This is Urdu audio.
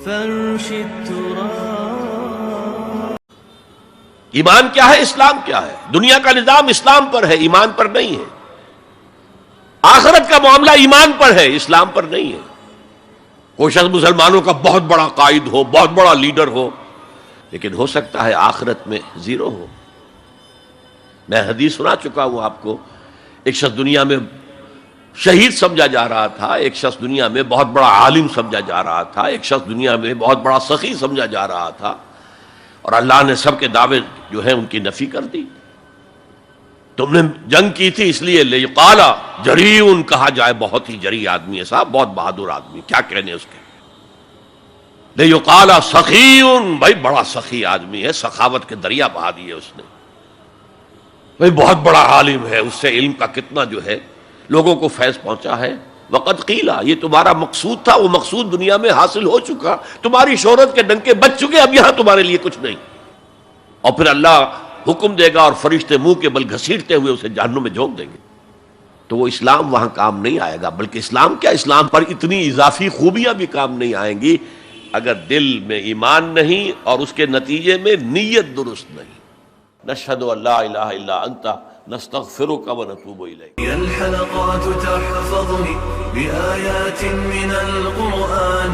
فرش التراب. ایمان کیا ہے، اسلام کیا ہے؟ دنیا کا نظام اسلام پر ہے، ایمان پر نہیں ہے. آخرت کا معاملہ ایمان پر ہے، اسلام پر نہیں ہے. کوئی شخص مسلمانوں کا بہت بڑا قائد ہو، بہت بڑا لیڈر ہو، لیکن ہو سکتا ہے آخرت میں زیرو ہو. میں حدیث سنا چکا ہوں آپ کو. ایک شخص دنیا میں شہید سمجھا جا رہا تھا، ایک شخص دنیا میں بہت بڑا عالم سمجھا جا رہا تھا، ایک شخص دنیا میں بہت بڑا سخی سمجھا جا رہا تھا، اور اللہ نے سب کے دعوے جو ہیں ان کی نفی کر دی. تم نے جنگ کی تھی اس لیے لیقال جریء کہا جائے، بہت ہی جری آدمی ہے صاحب، بہت بہادر آدمی، کیا کہنے اس کے. لیقال سخی، بھائی بڑا سخی آدمی ہے، سخاوت کے دریا بہا دیے اس نے. بھائی بہت بڑا عالم ہے، اس سے علم کا کتنا جو ہے لوگوں کو فیض پہنچا ہے. وقت قیلا، یہ تمہارا مقصود تھا، وہ مقصود دنیا میں حاصل ہو چکا، تمہاری شہرت کے ڈنکے بج چکے، اب یہاں تمہارے لیے کچھ نہیں. اور پھر اللہ حکم دے گا اور فرشتے منہ کے بل گھسیٹتے ہوئے اسے جہنم میں جھونک دیں گے. تو وہ اسلام وہاں کام نہیں آئے گا. بلکہ اسلام کیا، اسلام پر اتنی اضافی خوبیاں بھی کام نہیں آئیں گی اگر دل میں ایمان نہیں اور اس کے نتیجے میں نیت درست نہیں. نشہد ان لا الہ الا انت نستغفرک ونتوب الیک. الحلقات تحفظني بآيات من القرآن.